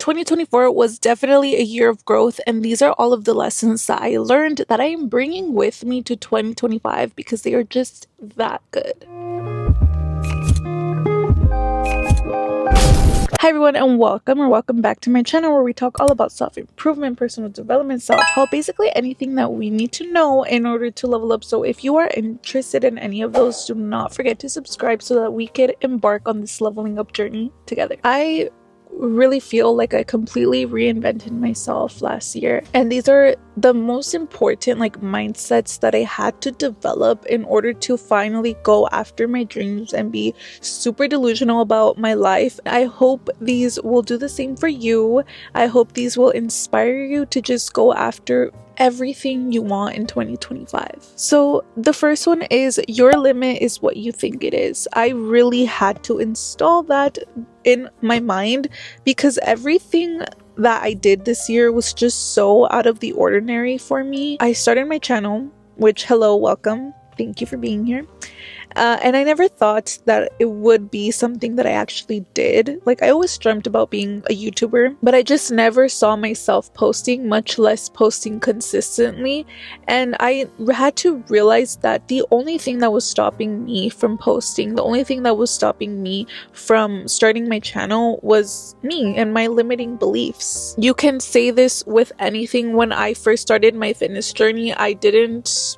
2024 was definitely a year of growth, and these are all of the lessons that I learned that I am bringing with me to 2025 because they are just that good. Hi everyone, and welcome back to my channel where we talk all about self-improvement, personal development, self-help, basically anything that we need to know in order to level up. So if you are interested in any of those, do not forget to subscribe so that we could embark on this leveling up journey together. I really feel like I completely reinvented myself last year, and these are the most important mindsets that I had to develop in order to finally go after my dreams and be super delusional about my life. I hope these will do the same for you. I hope these will inspire you to just go after everything you want in 2025. So the first one is your limit is what you think it is. I really had to install that in my mind because everything that I did this year was just so out of the ordinary for me. I started my channel, which hello, welcome. Thank you for being here. And I never thought that it would be something that I actually did. Like, I always dreamt about being a YouTuber, but I just never saw myself posting, much less posting consistently. And I had to realize that the only thing that was stopping me from posting, the only thing that was stopping me from starting my channel was me and my limiting beliefs. You can say this with anything. When I first started my fitness journey, I didn't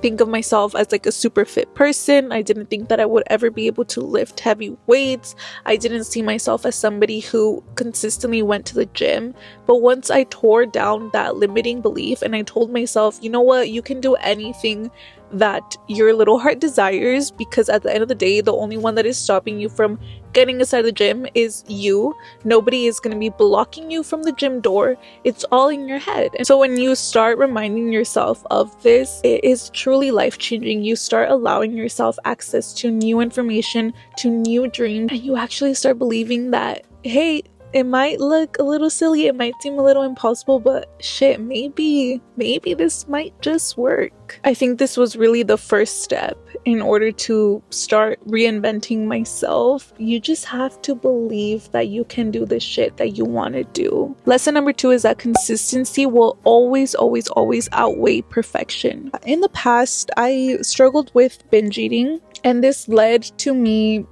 think of myself as like a super fit person. I didn't think that I would ever be able to lift heavy weights. I didn't see myself as somebody who consistently went to the gym. But once I tore down that limiting belief and I told myself, you know what, you can do anything that your little heart desires, because at the end of the day, the only one that is stopping you from getting inside the gym is you. Nobody is going to be blocking you from the gym door. It's all in your head. And so when you start reminding yourself of this, it is truly life-changing. You start allowing yourself access to new information, to new dreams, and you actually start believing that, hey, it might look a little silly, it might seem a little impossible, but shit, maybe this might just work. I think this was really the first step in order to start reinventing myself. You just have to believe that you can do the shit that you want to do. Lesson number 2 is that consistency will always outweigh perfection. In the past, I struggled with binge eating, and this led to me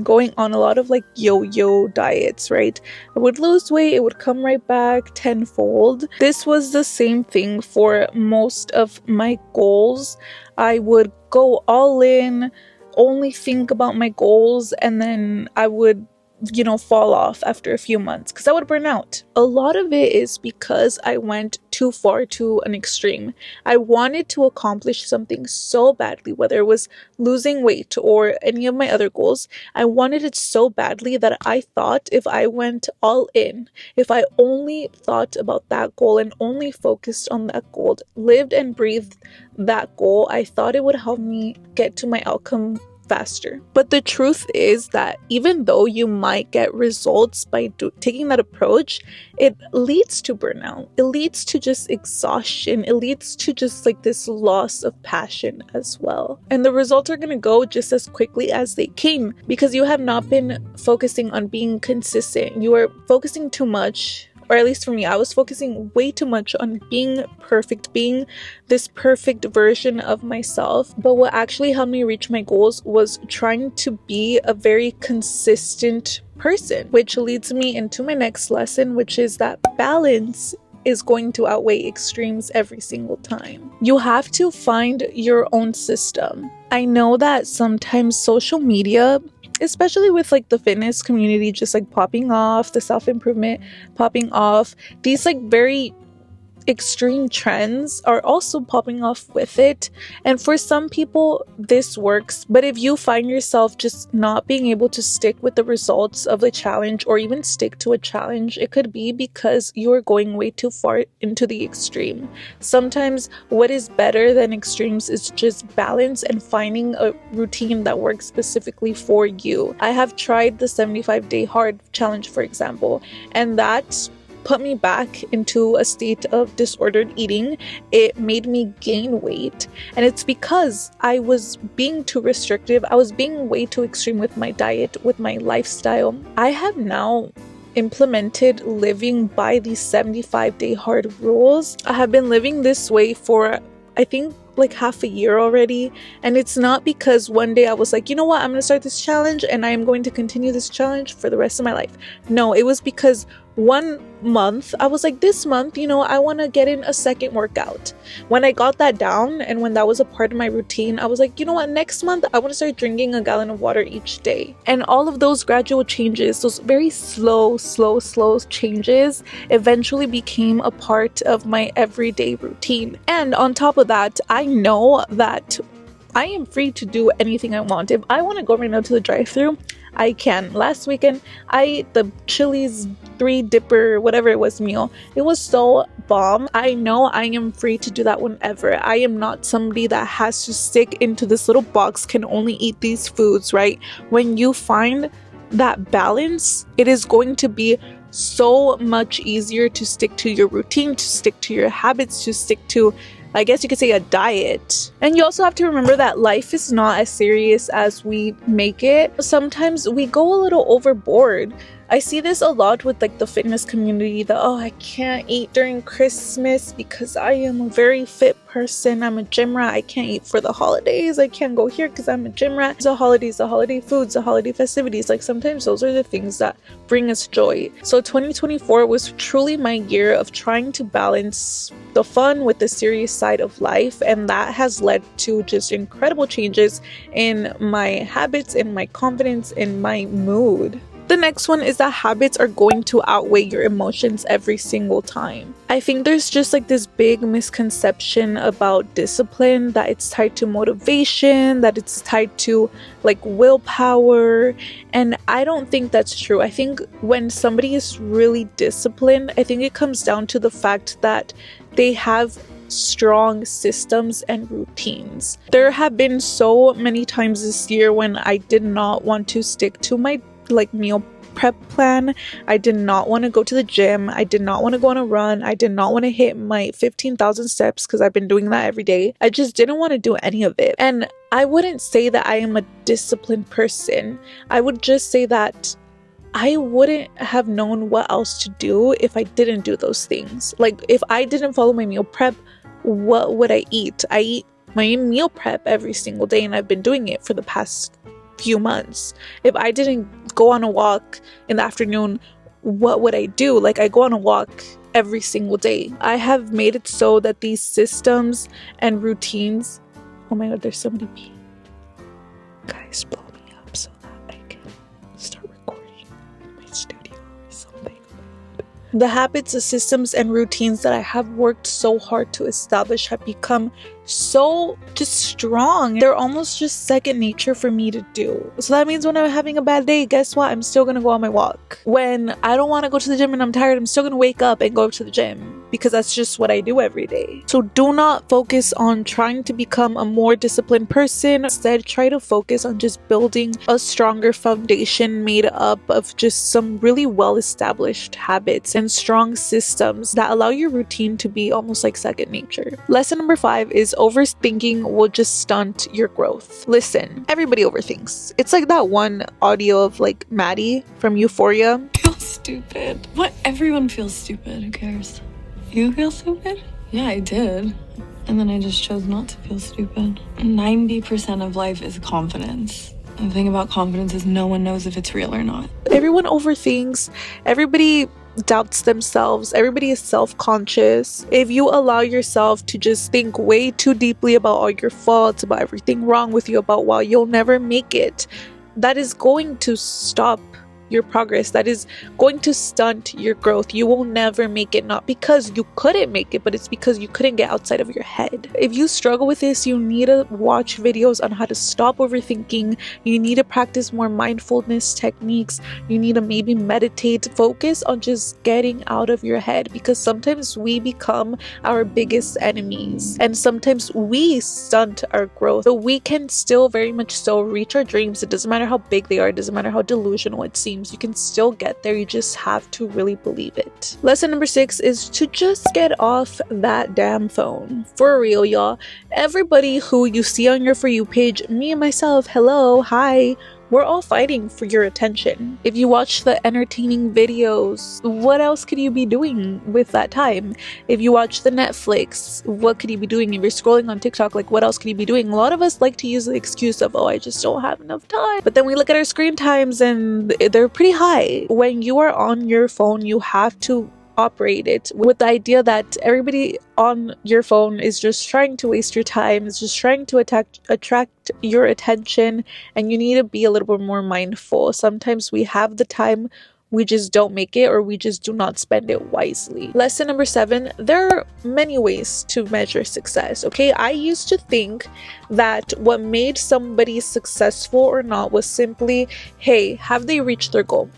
going on a lot of yo-yo diets, right? I would lose weight, it would come right back tenfold. This was the same thing for most of my goals. I would go all in, only think about my goals, and then I would fall off after a few months because I would burn out. A lot of it is because I went too far to an extreme. I wanted to accomplish something so badly, whether it was losing weight or any of my other goals. I wanted it so badly that I thought if I went all in, if I only thought about that goal and only focused on that goal, lived and breathed that goal, I thought it would help me get to my outcome faster. But the truth is that even though you might get results by taking that approach, it leads to burnout. It leads to just exhaustion. It leads to just this loss of passion as well. And the results are going to go just as quickly as they came because you have not been focusing on being consistent. You are focusing too much. Or at least for me, I was focusing way too much on being perfect, being this perfect version of myself. But what actually helped me reach my goals was trying to be a very consistent person, which leads me into my next lesson, which is that balance is going to outweigh extremes every single time. You have to find your own system. I know that sometimes social media, especially with the fitness community just popping off, the self-improvement popping off, these very extreme trends are also popping off with it. And for some people this works, but if you find yourself just not being able to stick with the results of the challenge or even stick to a challenge, it could be because you are going way too far into the extreme. Sometimes what is better than extremes is just balance and finding a routine that works specifically for you. I have tried the 75-day hard challenge, for example, and that put me back into a state of disordered eating. It made me gain weight, and it's because I was being too restrictive. I was being way too extreme with my diet, with my lifestyle. I have now implemented living by these 75-day hard rules. I have been living this way for, I think, like half a year already, and it's not because one day I was like, you know what, I'm gonna start this challenge and I am going to continue this challenge for the rest of my life. No, it was because one month I was like, this month, you know, I want to get in a second workout. When I got that down and when that was a part of my routine, I was like, you know what, next month I want to start drinking a gallon of water each day. And all of those gradual changes, those very slow changes, eventually became a part of my everyday routine. And on top of that, I know that I am free to do anything I want. If I want to go right now to the drive-thru, I can. Last weekend, I ate the Chili's 3-dipper, whatever it was, meal. It was so bomb. I know I am free to do that whenever. I am not somebody that has to stick into this little box, can only eat these foods, right? When you find that balance, it is going to be so much easier to stick to your routine, to stick to your habits, to stick to, I guess you could say, a diet. And you also have to remember that life is not as serious as we make it. Sometimes we go a little overboard. I see this a lot with like the fitness community, that, oh, I can't eat during Christmas because I am a very fit person. I'm a gym rat. I can't eat for the holidays. I can't go here because I'm a gym rat. The holidays, the holiday foods, the holiday festivities. Like sometimes those are the things that bring us joy. So 2024 was truly my year of trying to balance the fun with the serious side of life. And that has led to just incredible changes in my habits, in my confidence, in my mood. The next one is that habits are going to outweigh your emotions every single time. I think there's just like this big misconception about discipline, that it's tied to motivation, that it's tied to like willpower, and I don't think that's true. I think when somebody is really disciplined, I think it comes down to the fact that they have strong systems and routines. There have been so many times this year when I did not want to stick to my like meal prep plan. I did not want to go to the gym. I did not want to go on a run. I did not want to hit my 15,000 steps because I've been doing that every day. I just didn't want to do any of it. And I wouldn't say that I am a disciplined person. I would just say that I wouldn't have known what else to do if I didn't do those things. Like if I didn't follow my meal prep, what would I eat? I eat my meal prep every single day, and I've been doing it for the past few months. If I didn't go on a walk in the afternoon, what would I do? Like I go on a walk every single day. I have made it so that these systems and routines, oh my god, there's somebody peeing. Guys, blow me up so that I can start recording in my studio or something. The habits, the systems and routines that I have worked so hard to establish have become so just strong. They're almost just second nature for me to do. So that means when I'm having a bad day, guess what? I'm still gonna go on my walk. When I don't want to go to the gym and I'm tired, I'm still gonna wake up and go to the gym because that's just what I do every day. So do not focus on trying to become a more disciplined person. Instead, try to focus on just building a stronger foundation made up of just some really well-established habits and strong systems that allow your routine to be almost like second nature. Lesson number 5 is overthinking will just stunt your growth. Listen, everybody overthinks. It's like that one audio of like Maddie from Euphoria. Feel stupid. What? Everyone feels stupid. Who cares? You feel stupid? Yeah, I did. And then I just chose not to feel stupid. 90% of life is confidence. And the thing about confidence is no one knows if it's real or not. Everyone overthinks. Everybody doubts themselves. Everybody is self-conscious. If you allow yourself to just think way too deeply about all your faults, about everything wrong with you, about why you'll never make it, that is going to stop your progress. That is going to stunt your growth. You will never make it, not because you couldn't make it, but it's because you couldn't get outside of your head. If you struggle with this, you need to watch videos on how to stop overthinking. You need to practice more mindfulness techniques. You need to maybe meditate. Focus on just getting out of your head, because sometimes we become our biggest enemies and sometimes we stunt our growth. So we can still very much so reach our dreams. It doesn't matter how big they are. It doesn't matter how delusional it seems. You can still get there. You just have to really believe it. Lesson number 6 is to just get off that damn phone. For real, y'all. Everybody who you see on your For You page, me and myself, hello, hi, We're all fighting for your attention. If you watch the entertaining videos, what else could you be doing with that time? If you watch the Netflix, what could you be doing? If you're scrolling on TikTok, like what else could you be doing? A lot of us like to use the excuse of, oh, I just don't have enough time. But then we look at our screen times and they're pretty high. When you are on your phone, you have to operate it with the idea that everybody on your phone is just trying to waste your time, is just trying to attract your attention, and you need to be a little bit more mindful. Sometimes we have the time, we just don't make it, or we just do not spend it wisely. Lesson number 7, there are many ways to measure success, okay? I used to think that what made somebody successful or not was simply, hey, have they reached their goal?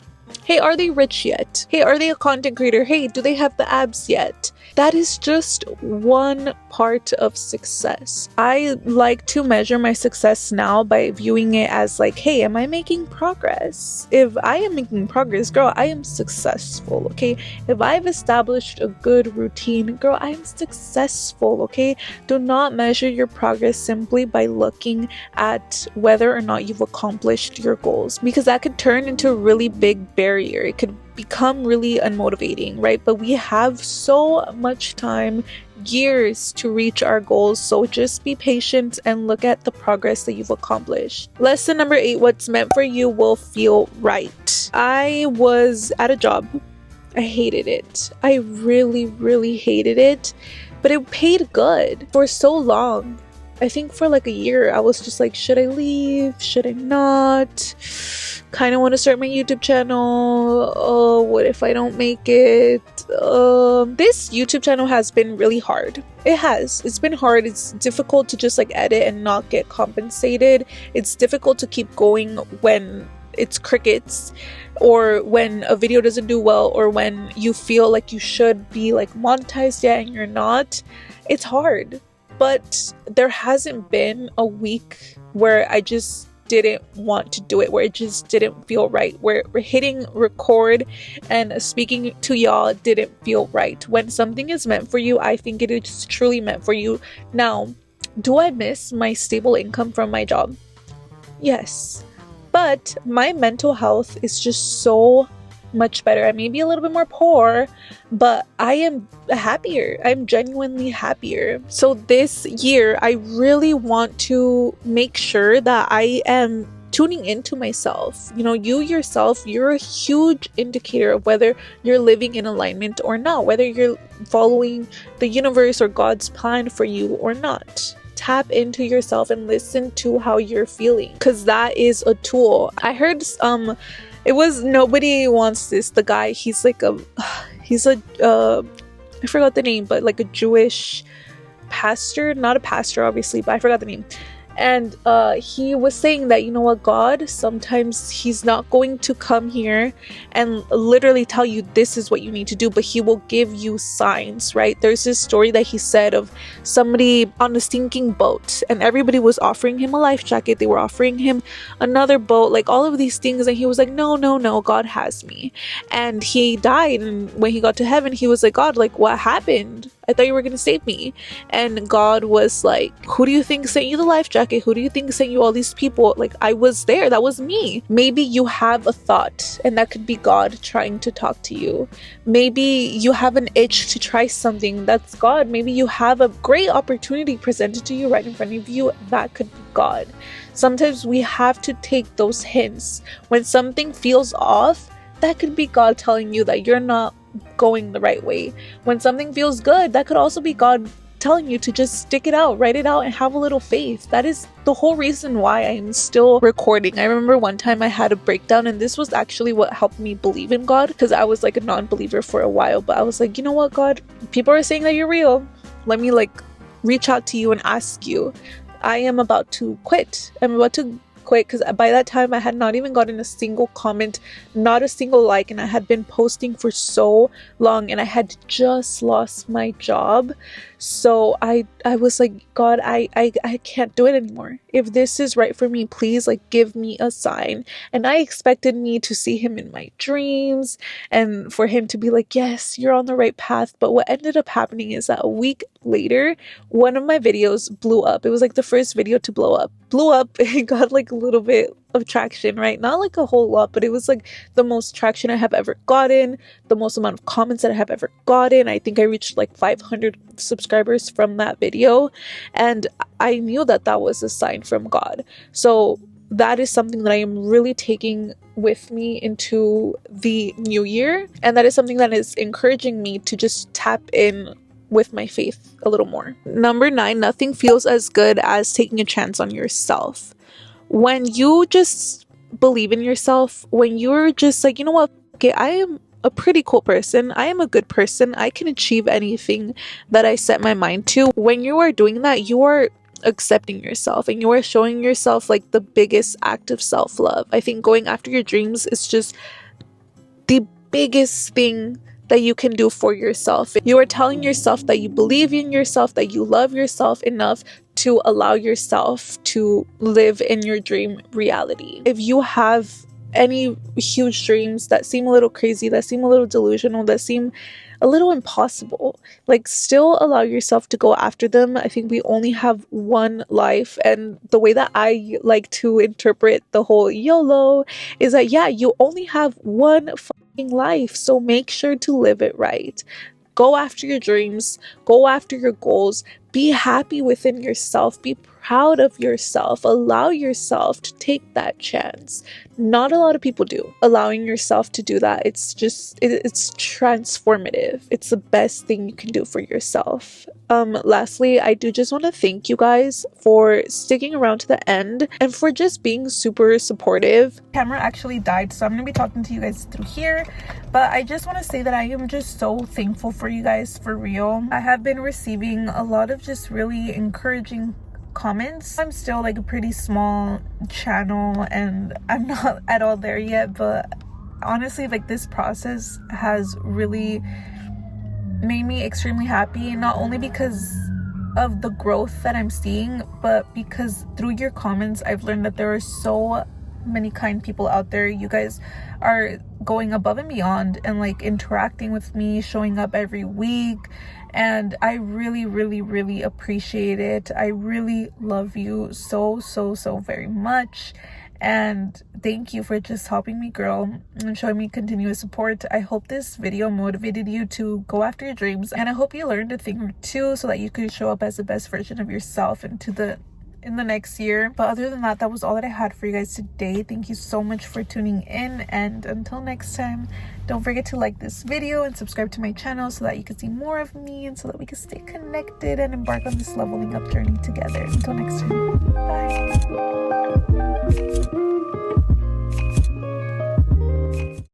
Hey, are they rich yet? Hey, are they a content creator? Hey, do they have the abs yet? That is just one part of success. I like to measure my success now by viewing it as like, hey, am I making progress? If I am making progress, girl, I am successful, okay? If I've established a good routine, girl, I am successful, okay? Do not measure your progress simply by looking at whether or not you've accomplished your goals, because that could turn into a really big barrier. It could become really unmotivating, right? But we have so much time, years to reach our goals, so just be patient and look at the progress that you've accomplished. Lesson number 8, what's meant for you will feel right. I was at a job, I hated it. I really hated it, but it paid good for so long. I think for like a year, I was just like, should I leave? Should I not? Kind of want to start my YouTube channel. Oh, what if I don't make it? This YouTube channel has been really hard. It's been hard. It's difficult to just like edit and not get compensated. It's difficult to keep going when it's crickets, or when a video doesn't do well, or when you feel like you should be like monetized yet and you're not. It's hard. But there hasn't been a week where I just didn't want to do it, where it just didn't feel right, where hitting record and speaking to y'all didn't feel right. When something is meant for you, I think it is truly meant for you. Now, do I miss my stable income from my job? Yes. But my mental health is just so much better. I may be a little bit more poor, but I am happier. I'm genuinely happier. So this year, I really want to make sure that I am tuning into myself. You know, you yourself, you're a huge indicator of whether you're living in alignment or not, whether you're following the universe or God's plan for you or not. Tap into yourself and listen to how you're feeling, because that is a tool. I heard it was Nobody Wants This, the guy, he's a I forgot the name, but like a Jewish pastor, not a pastor obviously, but I forgot the name. And he was saying that, you know what, God, sometimes he's not going to come here and literally tell you this is what you need to do, but he will give you signs, right? There's this story that he said of somebody on a sinking boat, and everybody was offering him a life jacket, they were offering him another boat, like all of these things, and he was like, no, God has me. And he died, and when he got to heaven, he was like, God, like what happened? I thought you were gonna save me. And God was like, who do you think sent you the life jacket? Who do you think sent you all these people? Like, I was there, that was me. Maybe you have a thought, and that could be God trying to talk to you. Maybe you have an itch to try something, that's God. Maybe you have a great opportunity presented to you right in front of you, that could be God. Sometimes we have to take those hints. When something feels off, that could be God telling you that you're not going the right way. When something feels good, that could also be God telling you to just stick it out, write it out, and have a little faith. That is the whole reason why I'm still recording. I remember one time I had a breakdown, and this was actually what helped me believe in God, because I was like a non-believer for a while, but I was like, you know what, God, people are saying that you're real. Let me like reach out to you and ask you. I am about to quit. I'm about to quit, because by that time I had not even gotten a single comment, not a single like, and I had been posting for so long, and I had just lost my job. So I was like, God, I can't do it anymore. If this is right for me, please like give me a sign. And I expected me to see him in my dreams and for him to be like, yes, you're on the right path. But what ended up happening is that a week later, one of my videos blew up. It was like the first video to blow up. blew up. It got like a little bit of traction, right? Not like a whole lot, but it was like the most traction I have ever gotten, the most amount of comments that I have ever gotten. I think I reached like 500 subscribers from that video, and I knew that that was a sign from God. So that is something that I am really taking with me into the new year, and that is something that is encouraging me to just tap in with my faith a little more. Number 9, nothing feels as good as taking a chance on yourself. When you just believe in yourself, when you're just like, you know what, okay, I am a pretty cool person, I am a good person, I can achieve anything that I set my mind to. When you are doing that, you are accepting yourself, and you are showing yourself like the biggest act of self-love. I think going after your dreams is just the biggest thing that you can do for yourself. You are telling yourself that you believe in yourself, that you love yourself enough to allow yourself to live in your dream reality. If you have any huge dreams that seem a little crazy, that seem a little delusional, that seem a little impossible, like, still allow yourself to go after them. I think we only have one life, and the way that I like to interpret the whole YOLO is that, yeah, you only have one fucking life, so make sure to live it right. Go after your dreams, go after your goals, be happy within yourself, be proud of yourself, allow yourself to take that chance. Not a lot of people do. Allowing yourself to do that, it's transformative. It's the best thing you can do for yourself. Lastly, I do just want to thank you guys for sticking around to the end and for just being super supportive. Camera actually died, so I'm gonna be talking to you guys through here, but I just want to say that I am just so thankful for you guys, for real. I have been receiving a lot of just really encouraging comments. I'm still like a pretty small channel and I'm not at all there yet, but honestly, like, this process has really made me extremely happy, not only because of the growth that I'm seeing, but because through your comments I've learned that there are so many kind people out there. You guys are going above and beyond and like interacting with me, showing up every week, and I really, really, really appreciate it. I really love you so very much, and thank you for just helping me grow and showing me continuous support. I hope this video motivated you to go after your dreams, and I hope you learned a thing or two so that you could show up as the best version of yourself in the next year. But other than that, that was all that I had for you guys today. Thank you so much for tuning in, and until next time, don't forget to like this video and subscribe to my channel so that you can see more of me and so that we can stay connected and embark on this leveling up journey together. Until next time, bye.